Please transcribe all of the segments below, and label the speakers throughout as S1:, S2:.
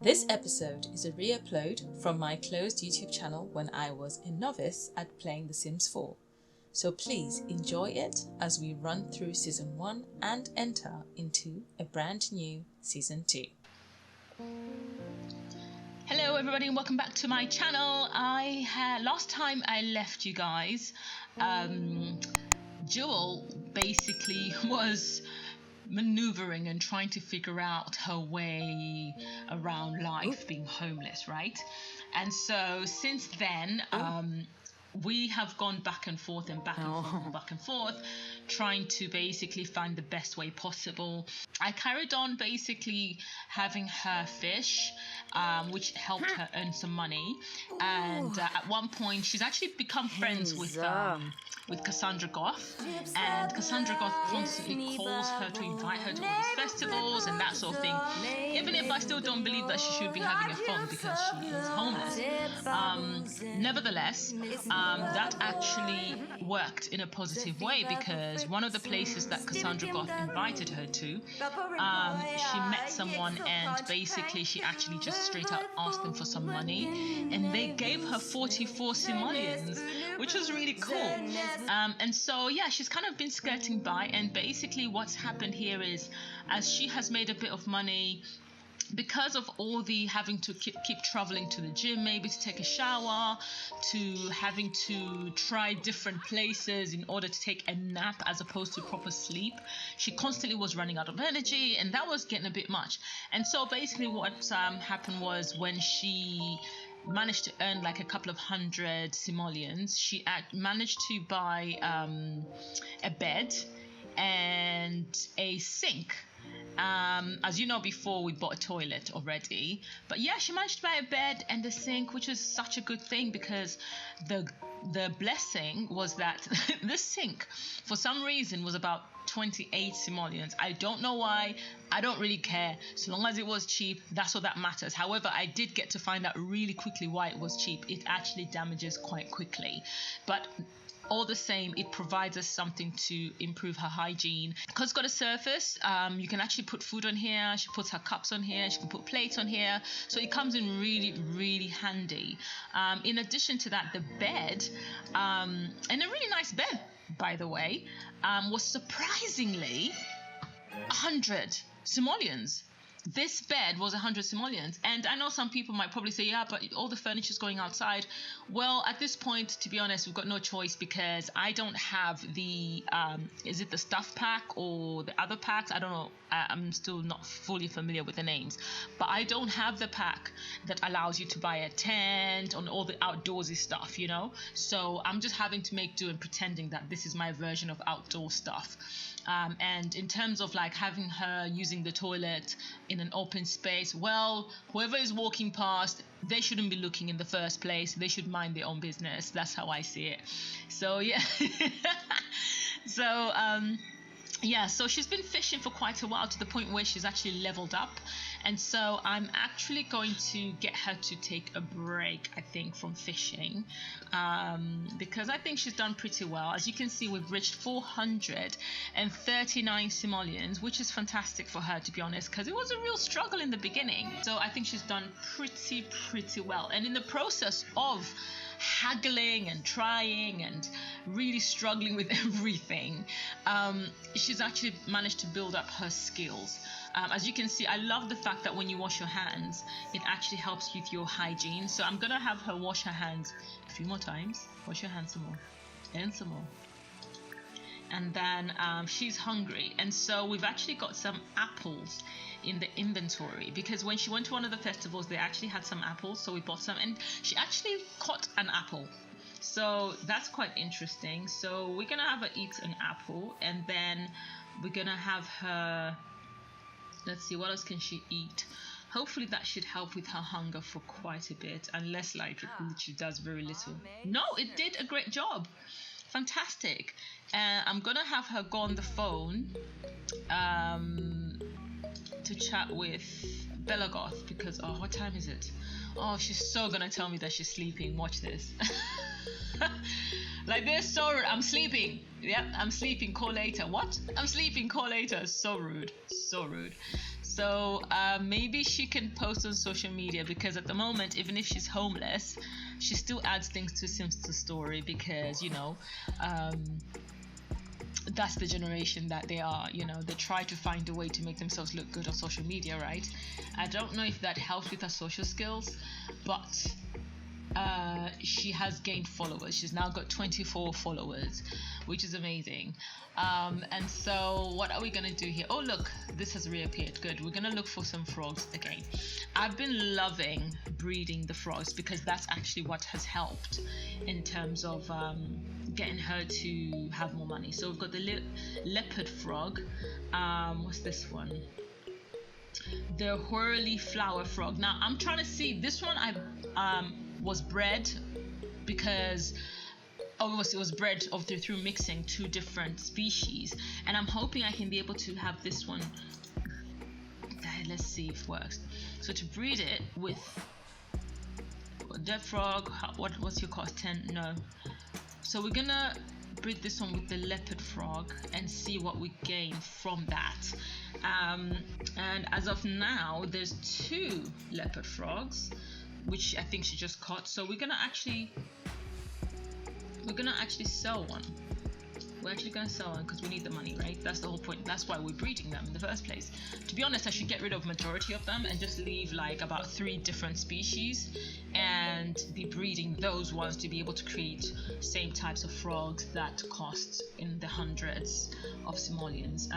S1: This episode is a re-upload from my closed YouTube channel when I was a novice at playing The Sims 4. So please enjoy it as we run through Season 1 and enter into a brand new Season 2.
S2: Hello everybody and welcome back to my channel. Last time I left you guys, Jewel basically was maneuvering and trying to figure out her way around life being homeless, right? And so since then we have gone back and forth and back and forth trying to basically find the best way possible. I carried on basically having her fish, which helped her earn some money, and at one point she's actually become friends with Cassandra Goth, and Cassandra Goth constantly calls her to invite her to all these festivals and that sort of thing, even if I still don't believe that she should be having a fun because she is homeless. Nevertheless, that actually worked in a positive way, because one of the places that Cassandra Goth invited her to, she met someone and basically she actually just straight out asked them for some money, and they gave her 44 simoleons, which was really cool. And so yeah, she's kind of been skirting by, and basically what's happened here is, as she has made a bit of money because of all the having to keep traveling to the gym, maybe to take a shower, to having to try different places in order to take a nap as opposed to proper sleep, she constantly was running out of energy, and that was getting a bit much. And so basically what happened was, when she managed to earn like a couple of hundred simoleons, she managed to buy a bed and a sink. As you know, before we bought a toilet already, but yeah, she managed to buy a bed and a sink, which is such a good thing, because the blessing was that this sink for some reason was about 28 simoleons. I don't know why, I don't really care, so long as it was cheap, that's all that matters. However, I did get to find out really quickly why it was cheap. It actually damages quite quickly, but all the same, it provides us something to improve her hygiene. Because it's got a surface, you can actually put food on here. She puts her cups on here. She can put plates on here. So it comes in really, really handy. In addition to that, the bed, and a really nice bed, by the way, was surprisingly 100 simoleons. This bed was 100 simoleons, and I know some people might probably say, yeah, but all the furniture's going outside. Well, at this point, to be honest, we've got no choice, because I don't have the, is it the stuff pack or the other packs? I don't know. I'm still not fully familiar with the names, but I don't have the pack that allows you to buy a tent and all the outdoorsy stuff, you know? So I'm just having to make do and pretending that this is my version of outdoor stuff. And in terms of like having her using the toilet in an open space, well, whoever is walking past, they shouldn't be looking in the first place. They should mind their own business. That's how I see it. So yeah. So she's been fishing for quite a while, to the point where she's actually leveled up. And so I'm actually going to get her to take a break, I think, from fishing, because I think she's done pretty well. As you can see, we've reached 439 simoleons, which is fantastic for her, to be honest, because it was a real struggle in the beginning. So I think she's done pretty well. And in the process of haggling and trying and really struggling with everything, she's actually managed to build up her skills. As you can see, I love the fact that when you wash your hands, it actually helps with your hygiene. So I'm gonna have her wash her hands a few more times. Wash your hands some more and some more. And then she's hungry, and so we've actually got some apples in the inventory, because when she went to one of the festivals, they actually had some apples, so we bought some, and she actually caught an apple. So that's quite interesting. So we're gonna have her eat an apple, and then we're gonna have her, let's see, what else can she eat? Hopefully that should help with her hunger for quite a bit, unless like it literally does very little. No, it did a great job. Fantastic. I'm gonna have her go on the phone to chat with Belagoth, because what time is it? Oh, she's so gonna tell me that she's sleeping. Watch this. Like this, so rude. I'm sleeping. Yep, I'm sleeping. Call later. What? I'm sleeping. Call later. So rude. So rude. So maybe she can post on social media, because at the moment, even if she's homeless, she still adds things to Sims story, because that's the generation that they are. They try to find a way to make themselves look good on social media, right? I don't know if that helps with her social skills, but she has gained followers. She's now got 24 followers, which is amazing. And so what are we gonna do here? Oh look, this has reappeared. Good. We're gonna look for some frogs again. I've been loving breeding the frogs, because that's actually what has helped in terms of getting her to have more money. So we've got the leopard frog. What's this one? The whirly flower frog. Now I'm trying to see, this one I was bred because it was bred through mixing two different species, and I'm hoping I can be able to have this one. Let's see if it works. So to breed it with dead frog, what's your cost? 10? No. So we're gonna breed this one with the leopard frog and see what we gain from that. And as of now, there's 2 leopard frogs, which I think she just caught. So we're gonna actually sell one. We're actually gonna sell one because we need the money, right? That's the whole point. That's why we're breeding them in the first place. To be honest, I should get rid of majority of them and just leave like about 3 different species and be breeding those ones to be able to create same types of frogs that cost in the hundreds of simoleons.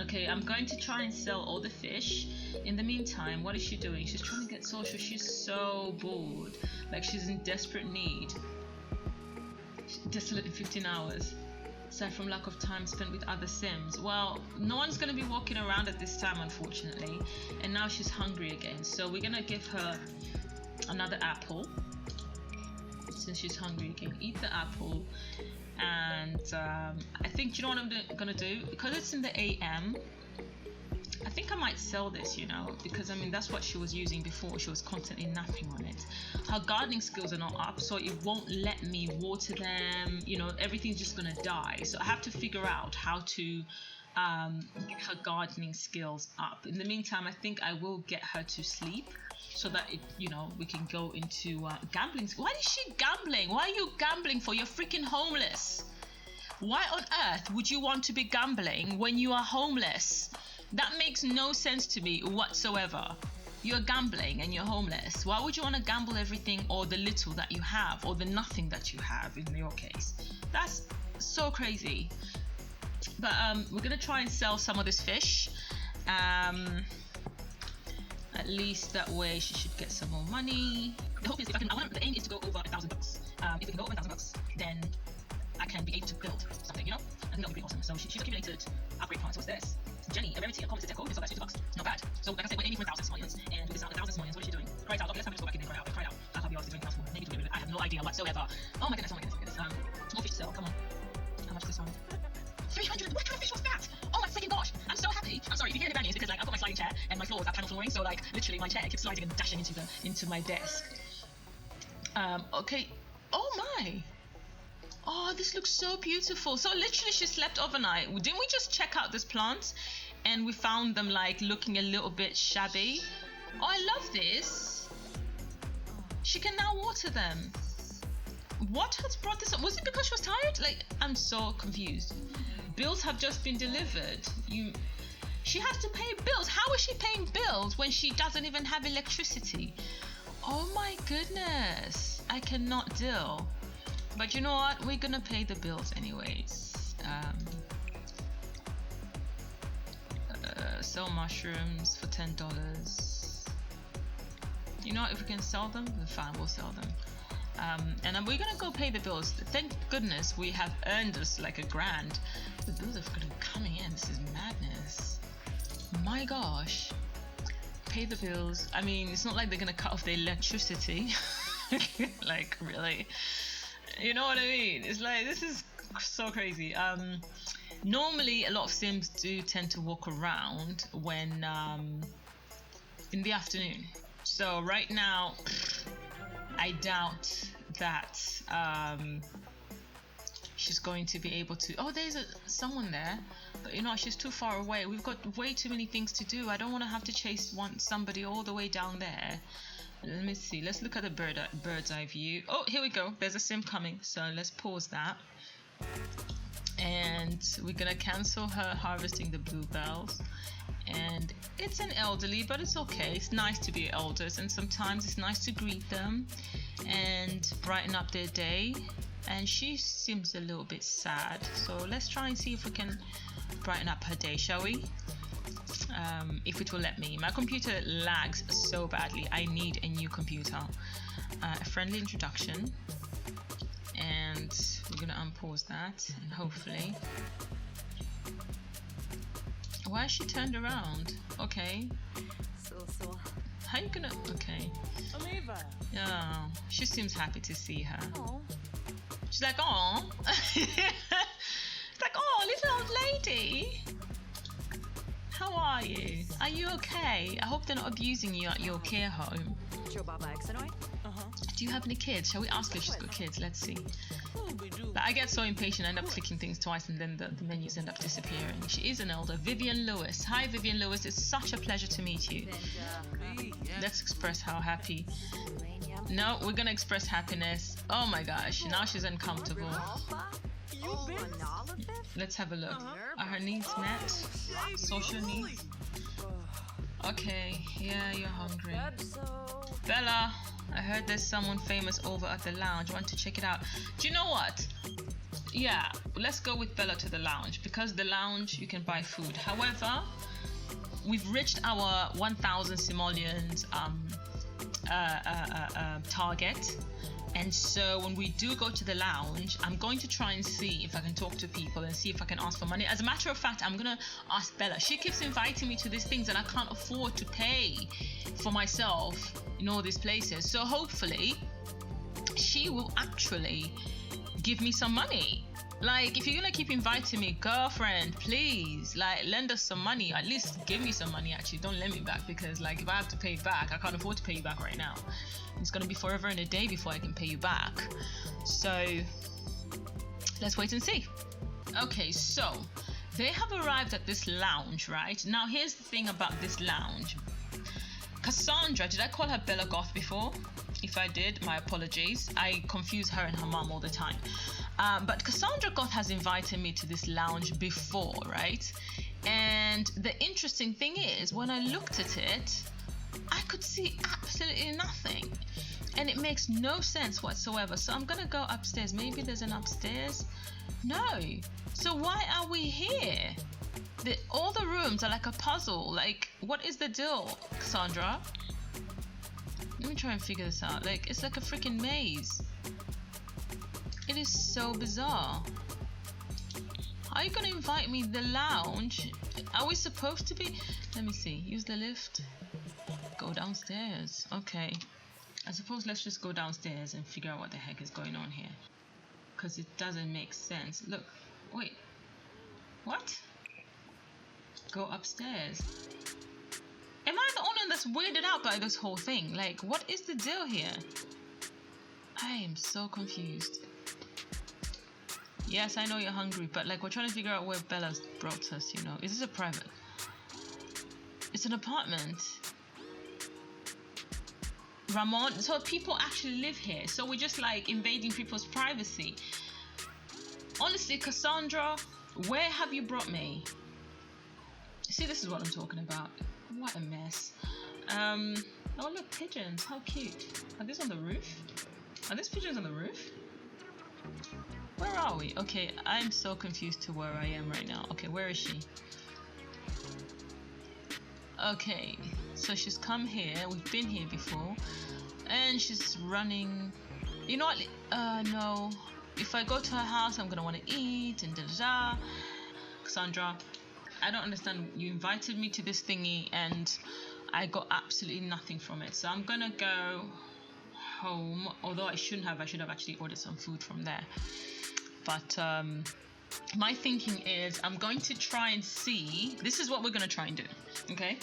S2: Okay, I'm going to try and sell all the fish. In the meantime, what is she doing? She's trying to get social. She's so bored. Like, she's in desperate need. Desolate in 15 hours. Aside from lack of time spent with other Sims. Well, no one's going to be walking around at this time, unfortunately. And now she's hungry again. So we're going to give her another apple. Since she's hungry again. Eat the apple. And I think, you know what I'm going to do? Because it's in the AM, I think I might sell this, because I mean that's what she was using before. She was constantly napping on it. Her gardening skills are not up, so it won't let me water them. Everything's just gonna die. So I have to figure out how to get her gardening skills up. In the meantime, I think I will get her to sleep so that we can go into gambling. Why is she gambling? Why are you gambling for? You're freaking homeless. Why on earth would you want to be gambling when you are homeless? That makes no sense to me whatsoever. You're gambling and you're homeless. Why would you want to gamble everything or the little that you have or the nothing that you have in your case? That's so crazy. But we're going to try and sell some of this fish. At least that way she should get some more money. The hope is the aim is to go over $1,000. If we can go over $1,000, then I can be able to build something, I think that would be awesome. So she's accumulated upgrade points. What's this? Jenny, a rarity, a common deco, it's all that's $50. Not bad. So like I said, we're aiming for 1,000 simoleons, and with this 1,000 simoleons, what is she doing? Cry out. Okay, let's have a go back in and cry out. I can't be asked to do anything else more. Maybe do it. I have no idea whatsoever. Oh my goodness. More fish to sell, come on. How much is this one? 300. What kind of fish was that? Oh my freaking gosh. I'm so happy. I'm sorry, if you hear the banging, it's because I've got my sliding chair and my floors are panel flooring, so literally my chair keeps sliding and dashing into my desk. Okay. Oh my. Oh, this looks so beautiful. So literally she slept overnight. Didn't we just check out this plant and we found them looking a little bit shabby? Oh, I love this. She can now water them. What has brought this up? Was it because she was tired? I'm so confused. Bills have just been delivered. She has to pay bills. How is she paying bills when she doesn't even have electricity? Oh my goodness. I cannot deal. But you know what? We're gonna pay the bills anyways. Sell mushrooms for $10. You know what? If we can sell them, then fine, we'll sell them. And we're gonna go pay the bills. Thank goodness we have earned us $1,000. The bills are coming in. This is madness. My gosh. Pay the bills. I mean, it's not like they're gonna cut off the electricity. Really. You know what I mean? It's this is so crazy. Normally, a lot of Sims do tend to walk around when in the afternoon. So right now, I doubt that she's going to be able to. Oh, there's someone there, but you know, she's too far away. We've got way too many things to do. I don't want to have to chase somebody all the way down there. Let me see. Let's look at the bird's eye view. Oh, here we go. There's a sim coming. So let's pause that. And we're gonna cancel her harvesting the bluebells. And it's an elderly, but it's okay. It's nice to be elders, and sometimes it's nice to greet them and brighten up their day. And she seems a little bit sad, so let's try and see if we can brighten up her day, shall we? If it will let me. My computer lags so badly. I need a new computer. A friendly introduction, and we're gonna unpause that, and hopefully. Why is she turned around? Okay. How you gonna? Okay. Yeah, she seems happy to see her. She's like, oh. It's like, oh, little old lady. How are you? Are you okay? I hope they're not abusing you at your care home. Do you have any kids? Shall we ask her if she's got kids? Let's see. But I get so impatient, I end up clicking things twice, and then the menus end up disappearing. She is an elder. Vivian Lewis. Hi, Vivian Lewis. It's such a pleasure to meet you. Let's express how happy. No, we're gonna express happiness. Oh my gosh, now she's uncomfortable. Let's have a look. Are her needs met? Social needs? Okay, yeah, you're hungry. Bella, I heard there's someone famous over at the lounge. Want to check it out? Do you know what? Yeah, let's go with Bella to the lounge, because the lounge you can buy food. However, we've reached our 1,000 simoleons target. And so when we do go to the lounge, I'm going to try and see if I can talk to people and see if I can ask for money. As a matter of fact, I'm going to ask Bella. She keeps inviting me to these things and I can't afford to pay for myself in all these places. So hopefully she will actually give me some money. Like, if you're going to keep inviting me, girlfriend, please, like, lend us some money. At least give me some money, actually. Don't lend me back, because, like, if I have to pay it back, I can't afford to pay you back right now. It's going to be forever and a day before I can pay you back. So, let's wait and see. Okay, so, they have arrived at this lounge, right? Now, here's the thing about this lounge. Cassandra, did I call her Bella Goth before? If I did, my apologies. I confuse her and her mom all the time. But Cassandra Goth has invited me to this lounge before, right? And the interesting thing is, when I looked at it, I could see absolutely nothing. And it makes no sense whatsoever. So I'm gonna go upstairs. Maybe there's an upstairs? No. So why are we here? All the rooms are like a puzzle. Like, what is the deal, Cassandra? Let me try and figure this out. Like, it's like a freaking maze. It is so bizarre. Are you gonna invite me to the lounge? Are we supposed to be? Let me see. Use the lift. Go downstairs. Okay. I suppose let's just go downstairs and figure out what the heck is going on here. Because it doesn't make sense. Look. Wait. What? Go upstairs. Am I the only one that's weirded out by this whole thing? Like, what is the deal here? I am so confused. Yes, I know you're hungry, but like, we're trying to figure out where Bella's brought us, you know. Is this a private? It's an apartment. Ramon, so people actually live here. So we're just like invading people's privacy. Honestly, Cassandra, where have you brought me? See, this is what I'm talking about. What a mess. Oh look, pigeons, how cute. Are these on the roof? Are these pigeons on the roof? Where are we? Okay, I'm so confused to where I am right now. Okay, where is she? Okay, so she's come here. We've been here before. And she's running. You know what? No. If I go to her house, I'm gonna want to eat and da-da-da. Cassandra, I don't understand. You invited me to this thingy and I got absolutely nothing from it. So I'm gonna go home. Although I shouldn't have. I should have actually ordered some food from there. But my thinking is I'm going to try and see. This is what we're going to try and do. Okay?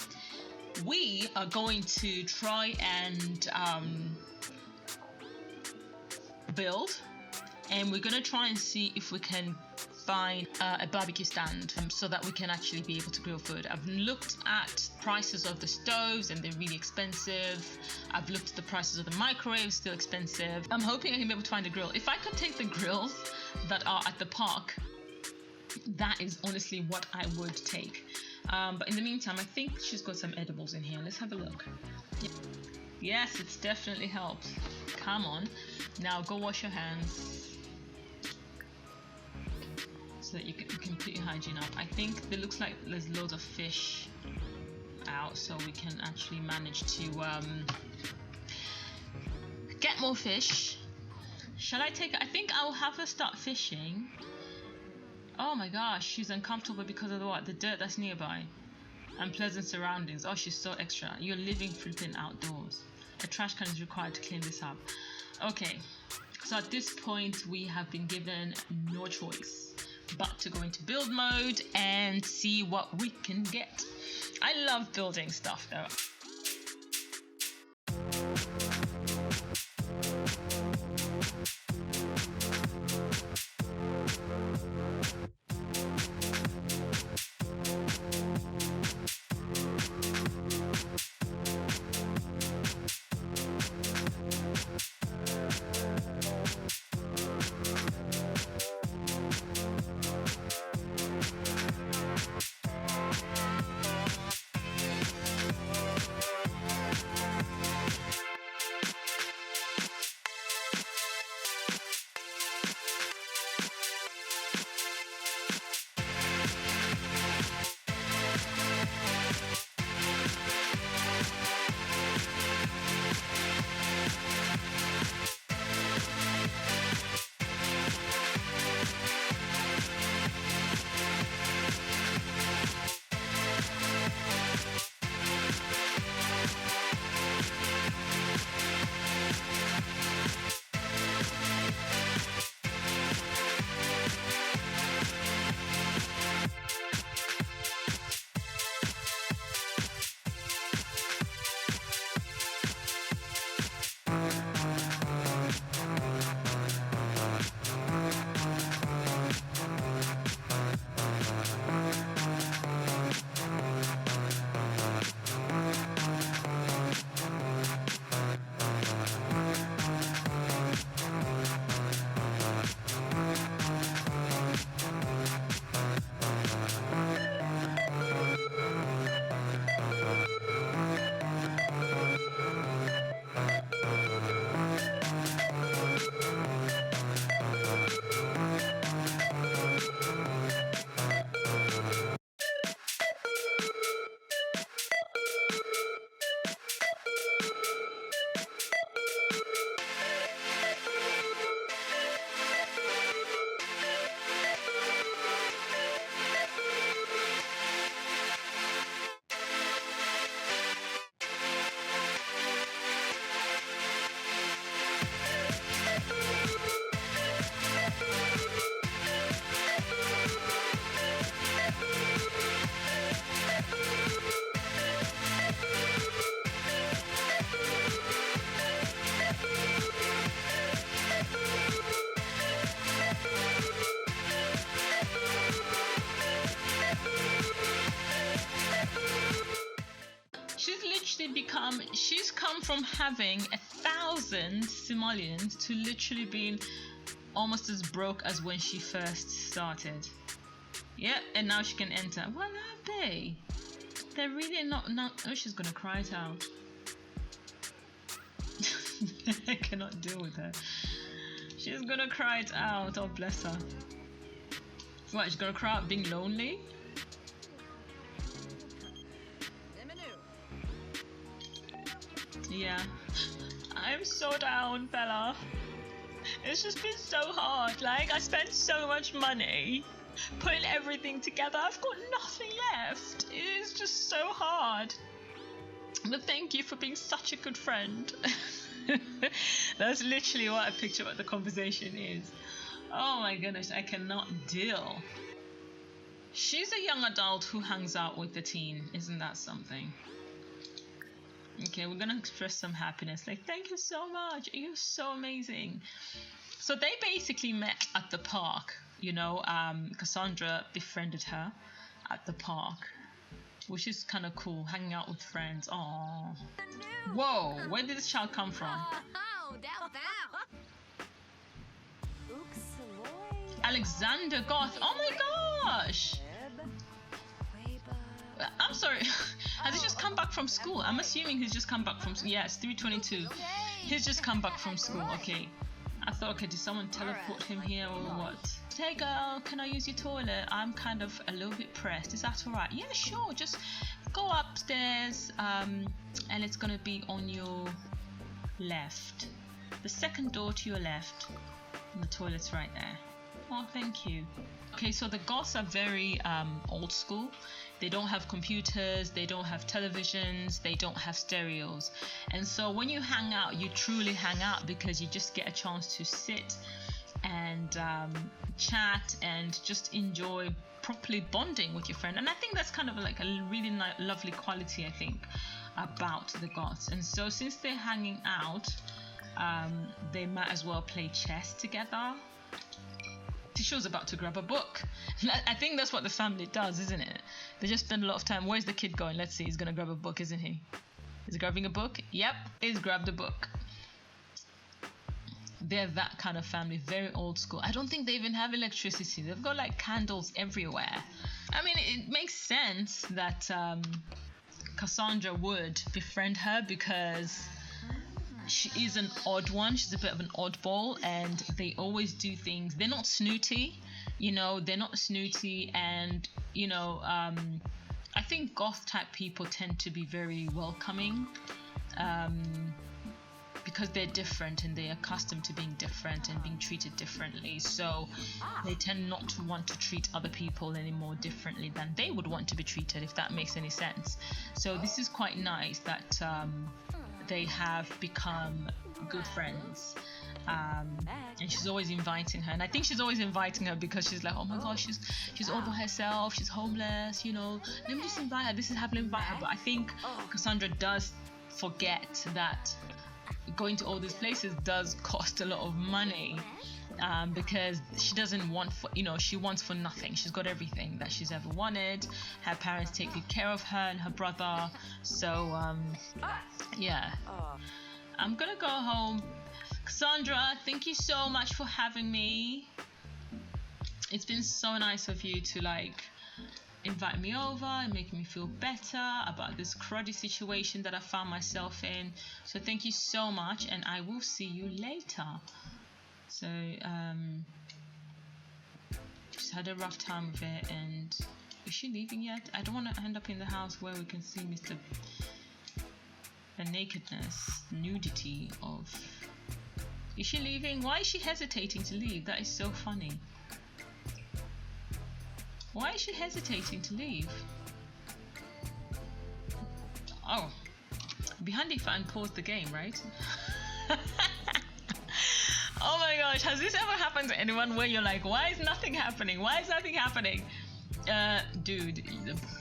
S2: We are going to try and build and we're gonna try and see if we can find a barbecue stand so that we can actually be able to grill food. I've looked at prices of the stoves and they're really expensive. I've looked at the prices of the microwaves, still expensive. I'm hoping I can be able to find a grill. If I could take the grills that are at the park, that is honestly what I would take. But in the meantime, I think she's got some edibles in here. Let's have a look. Yes, it's definitely helped. Come on. Now go wash your hands so that you can put your hygiene up. I think it looks like there's loads of fish out, so we can actually manage to get more fish. Shall I take? I think I'll have her start fishing. Oh my gosh, she's uncomfortable because of the dirt that's nearby. Unpleasant surroundings. Oh, she's so extra. You're living flipping outdoors. A trash can is required to clean this up. Okay, so at this point we have been given no choice but to go into build mode and see what we can get. I love building stuff though. She's come from having 1,000 simoleons to literally being almost as broke as when she first started. Yep, and now she can enter. What are they? They're really not. Oh, she's gonna cry it out. I cannot deal with her. She's gonna cry it out. Oh, bless her. What? She's gonna cry out being lonely? Yeah, I'm so down, Bella. It's just been so hard. Like, I spent so much money putting everything together. I've got nothing left. It is just so hard. But thank you for being such a good friend. That's literally what I picture what the conversation is. Oh my goodness, I cannot deal. She's a young adult who hangs out with the teen. Isn't that something? Okay, we're gonna express some happiness. Like, thank you so much. You're so amazing. So they basically met at the park, Cassandra befriended her at the park, which is kind of cool, hanging out with friends. Aww. Whoa, where did this child come from? Alexander Goth. Oh my gosh. I'm sorry. Has he just come back from school? I'm assuming he's just come back from school. Yeah, it's 3:22. He's just come back from school. Okay. I thought, okay, did someone teleport him here or what? Hey girl, can I use your toilet? I'm kind of a little bit pressed. Is that alright? Yeah, sure. Just go upstairs, and it's gonna be on your left. The second door to your left. And the toilet's right there. Oh, thank you. Okay, so the Goths are very old school. They don't have computers, they don't have televisions, they don't have stereos. And so when you hang out, you truly hang out because you just get a chance to sit and chat and just enjoy properly bonding with your friend. And I think that's kind of like a really lovely quality, I think, about the Goths. And so since they're hanging out, they might as well play chess together. Tisho's about to grab a book. I think that's what the family does, isn't it? They just spend a lot of time. Where's the kid going? Let's see. He's going to grab a book, isn't he? Is he grabbing a book? Yep, he's grabbed a book. They're that kind of family, very old school. I don't think they even have electricity. They've got like candles everywhere. I mean, it makes sense that Cassandra would befriend her because she is an odd one. She's a bit of an oddball, and they always do things. They're not snooty, they're not snooty, and I think goth type people tend to be very welcoming, because they're different and they're accustomed to being different and being treated differently. So they tend not to want to treat other people any more differently than they would want to be treated, if that makes any sense. So this is quite nice that they have become good friends, and she's always inviting her, and I think she's always inviting her because she's like, oh my gosh, she's all by herself, she's homeless, let me just invite her, this is happening, invite her. But I think Cassandra does forget that going to all these places does cost a lot of money, because she doesn't want she wants for nothing. She's got everything that she's ever wanted. Her parents take good care of her and her brother. So yeah, I'm gonna go home. Cassandra, thank you so much for having me. It's been so nice of you to invite me over and make me feel better about this cruddy situation that I found myself in. So thank you so much, and I will see you later. So just had a rough time with it. And is she leaving yet? I don't want to end up in the house where we can see the nakedness, nudity of... Is she leaving? Why is she hesitating to leave? That is so funny. Why is she hesitating to leave? Oh, it'd be handy if I unpause the game, right? Oh my gosh, has this ever happened to anyone where you're like, why is nothing happening? Why is nothing happening? Dude,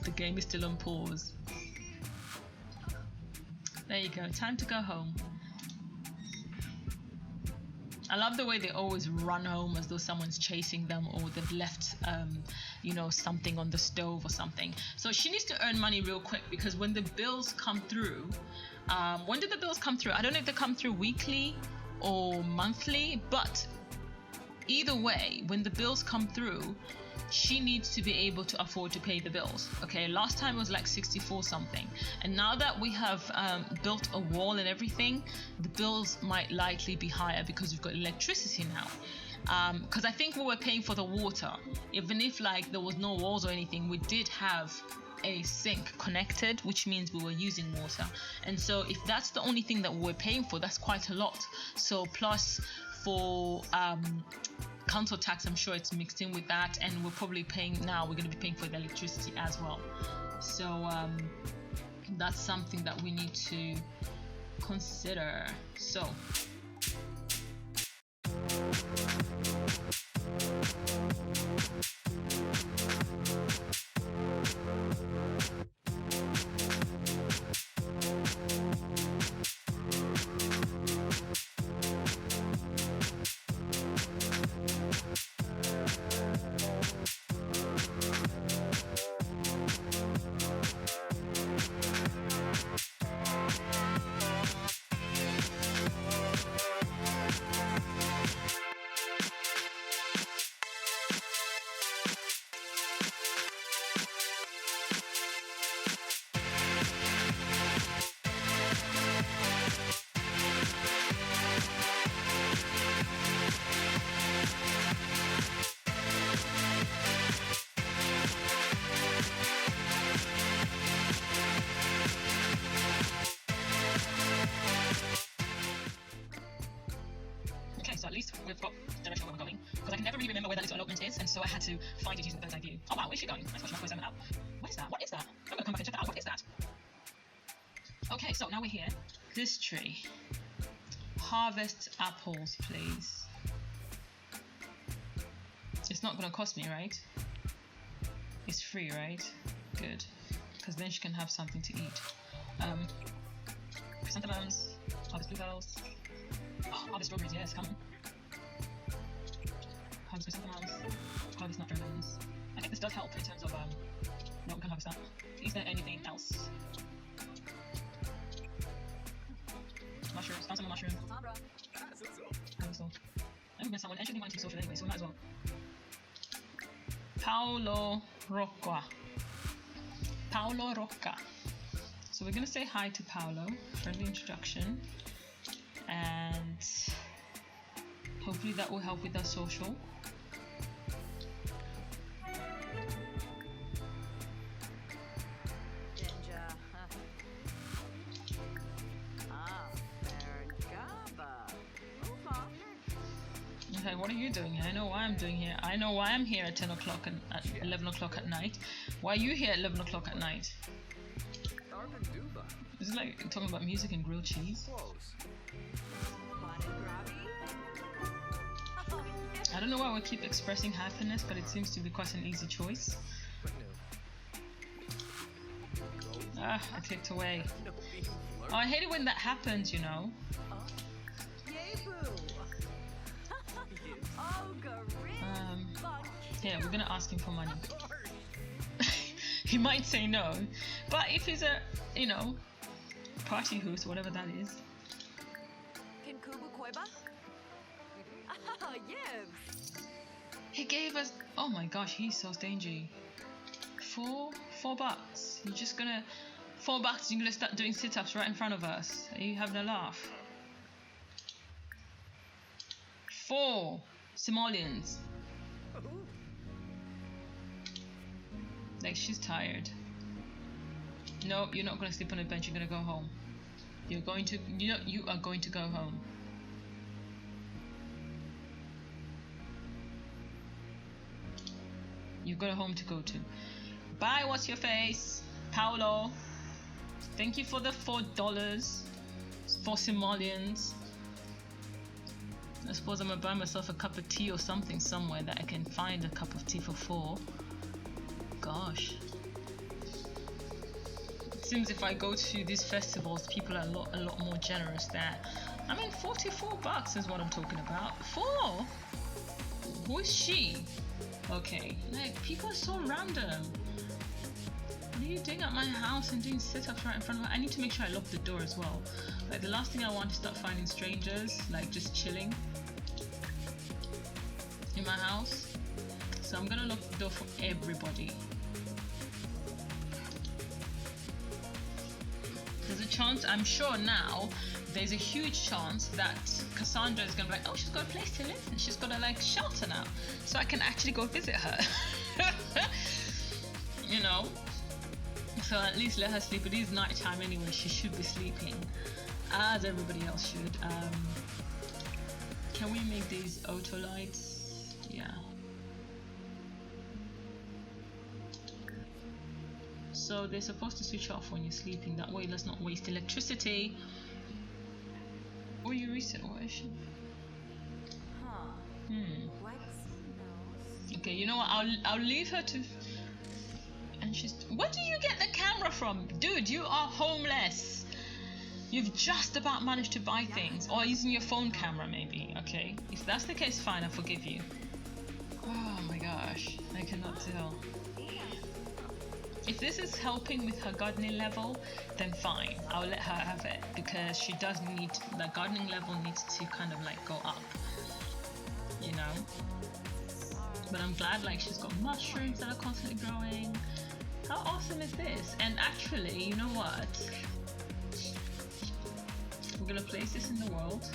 S2: the game is still on pause. There you go, time to go home. I love the way they always run home as though someone's chasing them, or they've left, something on the stove or something. So she needs to earn money real quick, because when the bills come through, when did the bills come through? I don't know if they come through weekly or monthly, but either way, when the bills come through, she needs to be able to afford to pay the bills. Okay, last time it was like 64 something, and now that we have built a wall and everything, the bills might likely be higher because we've got electricity now. Because I think we were paying for the water, even if there was no walls or anything, we did have a sink connected, which means we were using water. And so if that's the only thing that we're paying for, that's quite a lot. So plus for council tax, I'm sure it's mixed in with that, and we're probably paying now, we're going to be paying for the electricity as well. So that's something that we need to consider. So to find it using the bird's eye view. Oh wow, where's she going? Let's watch my voice out. What is that? What is that? I'm gonna come back and check that out. What is that? Okay, so now we're here. This tree. Harvest apples, please. It's not gonna cost me, right? It's free, right? Good. Because then she can have something to eat. Chrysanthemums, harvest bluebells. Oh, harvest strawberries, yes, come on. Harvest chrysanthemums, harvest nutmegons. I think this does help in terms of, no, we can harvest that. Is there anything else? Mushrooms, found some more mushrooms. I'm with someone, actually wanting social anyway, so we might as well. Paolo Rocca. Paolo Rocca. So we're going to say hi to Paolo, friendly introduction, and hopefully that will help with our social. Okay, what are you doing here? I know why I'm doing here. I know why I'm here at 10 o'clock and at 11 o'clock at night. Why are you here at 11 o'clock at night? This is like talking about music and grilled cheese. I don't know why we keep expressing happiness, but it seems to be quite an easy choice. Ah, I clicked away. Oh, I hate it when that happens, you know. Yeah, we're gonna ask him for money. He might say no, but if he's a, you know, party host, whatever that is. He gave us, oh my gosh, he's so stingy. $4. You're just gonna, $4, you're gonna start doing sit-ups right in front of us. Are you having a laugh? 4 simoleons. Like, she's tired. No, you're not gonna sleep on a bench, you're gonna go home. You're going to, you are going to go home. You've got a home to go to. Bye, what's your face? Paolo. Thank you for the $4. 4 simoleons. I suppose I'm gonna buy myself a cup of tea or something somewhere that I can find a cup of tea for 4. Gosh. It seems if I go to these festivals, people are a lot more generous there. I mean, $44 is what I'm talking about. 4? Who is she? Okay, like, people are so random. What are you doing at my house and doing sit-ups right in front of me? I need to make sure I lock the door as well. Like, the last thing I want is start finding strangers, like, just chilling in my house. So I'm gonna lock the door for everybody. There's a chance, I'm sure now, there's a huge chance that Cassandra is gonna be like, oh, she's got a place to live and she's got a like shelter now, so I can actually go visit her. You know, so at least let her sleep. It is night time anyway, she should be sleeping as everybody else should. Can we make these auto lights? Yeah. So they're supposed to switch off when you're sleeping, that way let's not waste electricity. Or you reset, what is she? Okay, you know what, I'll leave her to, and she's, where do you get the camera from? Dude, you are homeless. You've just about managed to buy things, or using your phone camera maybe. Okay, if that's the case, fine, I forgive you. Oh my gosh, I cannot tell. If this is helping with her gardening level, then fine, I'll let her have it, because she does need, the gardening level needs to kind of like go up, you know. But I'm glad like she's got mushrooms that are constantly growing. How awesome is this? And actually, you know what? We're gonna place this in the world.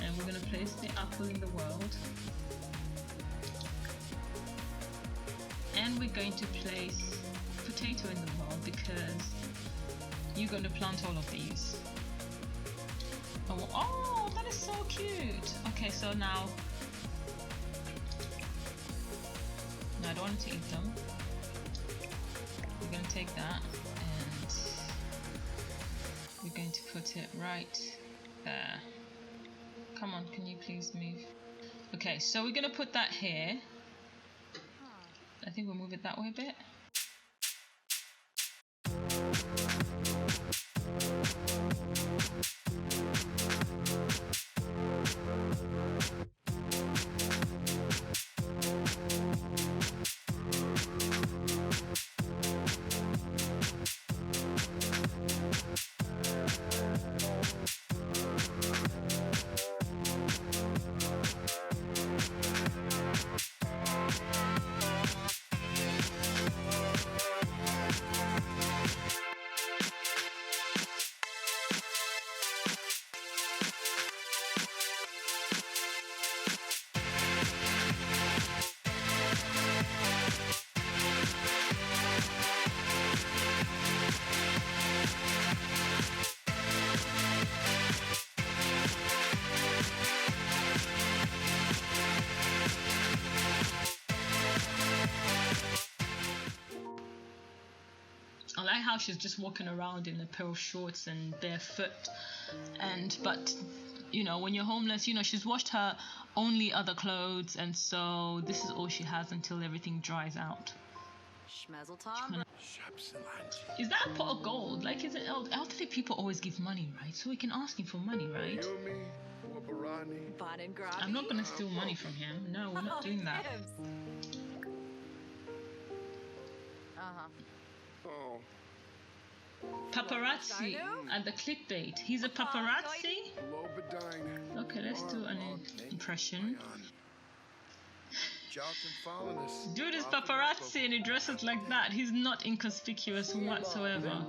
S2: And we're gonna place the apple in the world. And we're going to place potato in the world because you're going to plant all of these. Oh, that is so cute. Okay, so now... No, I don't want to eat them. We're going to take that and we're going to put it right there. Come on, can you please move? Okay, so we're going to put that here. I think we'll move it that way a bit. I like how she's just walking around in a pair of shorts and barefoot, but you know, when you're homeless, you know, she's washed her only other clothes, and so this is all she has until everything dries out. Is that a pot of gold? Like, is it elderly people always give money, right? So we can ask him for money, right? I'm not gonna steal money from him. No, we're not doing that. Paparazzi and the clickbait. He's a paparazzi? Okay, let's do an impression. Dude is paparazzi and he dresses like that. He's not inconspicuous whatsoever.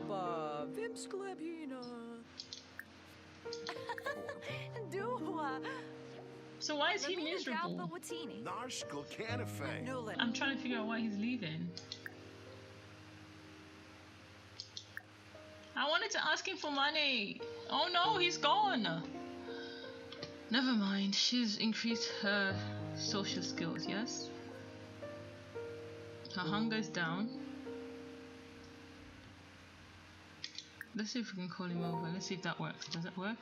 S2: So why is he miserable? I'm trying to figure out why he's leaving. I wanted to ask him for money. Oh no, he's gone. Never mind. She's increased her social skills, yes? Her hunger is down. Let's see if we can call him over. Let's see if that works. Does it work?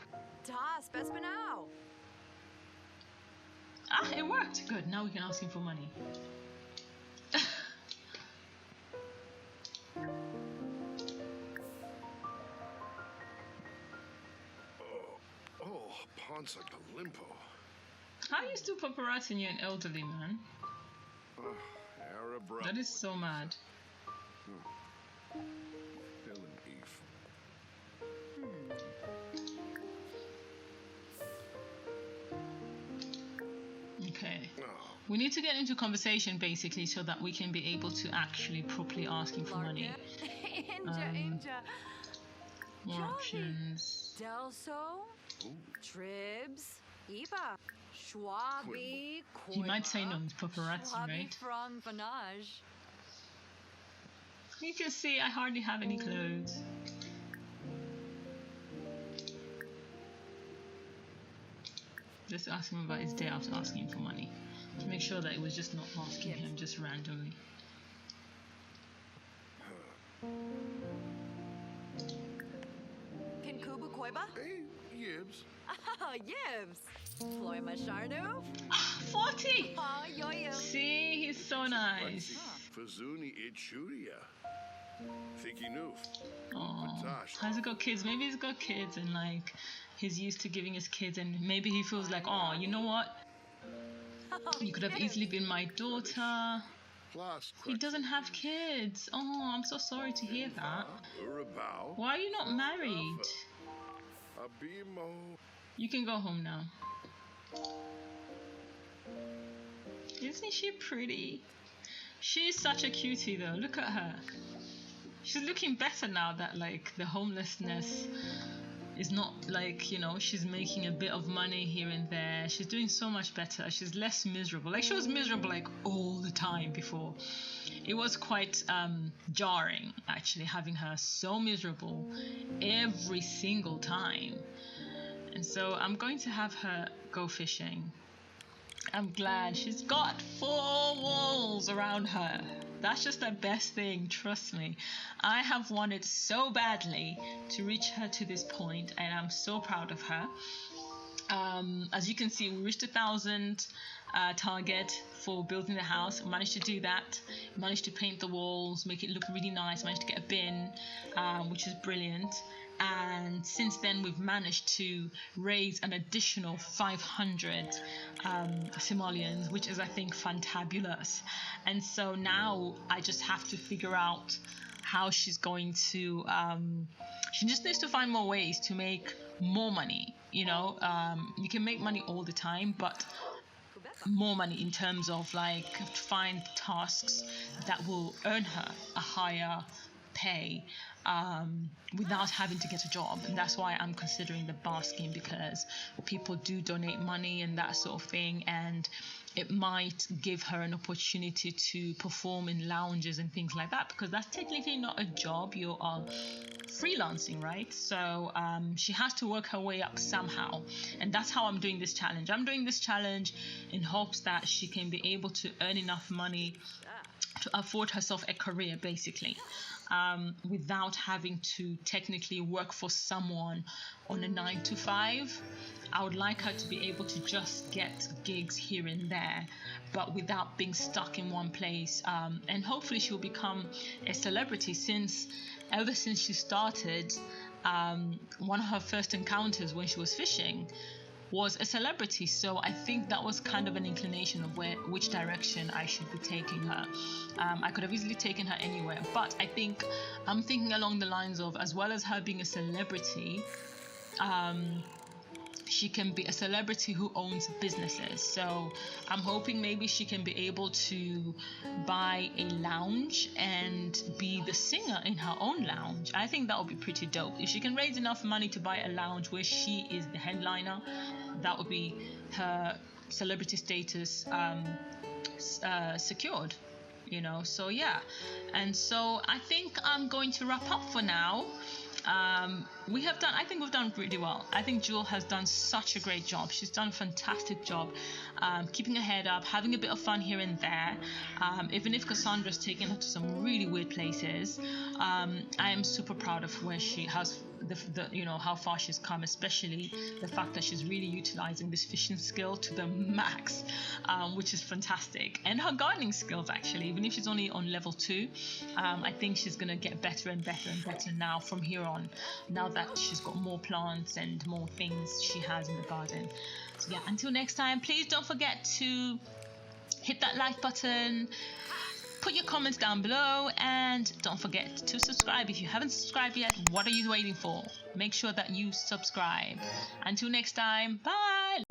S2: Ah, it worked. Good. Now we can ask him for money. How are you still paparazzi and you're an elderly man? That is so mad. Okay. We need to get into conversation basically so that we can be able to actually properly ask him for money. More options.
S3: Tribs, Iba, Schwabi,
S2: He might say no, it's paparazzi, right? You can see I hardly have any clothes. Let's ask him about his day after asking him for money. To make sure that it was just not asking him just randomly.
S3: Kinkubu Koiba?
S4: Yibs.
S3: Yibs. Floy Masharnu?
S2: 40! See, he's so nice.
S4: Fazuni Ichuria. Think he knew.
S2: Oh, has he got kids? Maybe he's got kids and like he's used to giving his kids, and maybe he feels like, oh, you know what? You could have easily been my daughter. He doesn't have kids. Oh, I'm so sorry to hear that. Why are you not married? You can go home now. Isn't she pretty? She's such a cutie though. Look at her. She's looking better now that like the homelessness is not like, you know, she's making a bit of money here and there. She's doing so much better. She's less miserable. Like she was miserable like all the time before. It was quite jarring actually having her so miserable every single time. And so I'm going to have her go fishing. I'm glad she's got 4 walls around her. That's just the best thing, trust me. I have wanted so badly to reach her to this point, and I'm so proud of her. As you can see, we reached 1,000 target for building the house. Managed to do that. Managed to paint the walls, make it look really nice. Managed to get a bin, which is brilliant. And since then, we've managed to raise an additional 500 simoleons, which is, I think, fantabulous. And so now I just have to figure out how she's going to. She just needs to find more ways to make more money. You know, you can make money all the time, but more money in terms of like find tasks that will earn her a higher pay without having to get a job. And that's why I'm considering the bar scheme, because people do donate money and that sort of thing, and it might give her an opportunity to perform in lounges and things like that, because that's technically not a job. You are freelancing, right? So she has to work her way up somehow, and that's how I'm doing this challenge. I'm doing this challenge in hopes that she can be able to earn enough money to afford herself a career, basically, without having to technically work for someone on a 9-to-5. I would like her to be able to just get gigs here and there, but without being stuck in one place. And hopefully she'll become a celebrity, since ever since she started, one of her first encounters when she was fishing was a celebrity. So I think that was kind of an inclination of which direction I should be taking her. I could have easily taken her anywhere, but I think I'm thinking along the lines of, as well as her being a celebrity, she can be a celebrity who owns businesses. So I'm hoping maybe she can be able to buy a lounge and be the singer in her own lounge. I think that would be pretty dope. If she can raise enough money to buy a lounge where she is the headliner, that would be her celebrity status secured, you know. So yeah, and so I think I'm going to wrap up for now. I think we've done pretty well. I think Jewel has done such a great job. She's done a fantastic job, keeping her head up, having a bit of fun here and there. Even if Cassandra's taken her to some really weird places, I am super proud of where she has how far she's come, especially the fact that she's really utilizing this fishing skill to the max, which is fantastic. And her gardening skills, actually, even if she's only on level 2, I think she's gonna get better and better and better now from here on, now that she's got more plants and more things she has in the garden. So yeah, until next time, please don't forget to hit that like button, put your comments down below, and don't forget to subscribe. If you haven't subscribed yet, what are you waiting for? Make sure that you subscribe. Until next time, bye!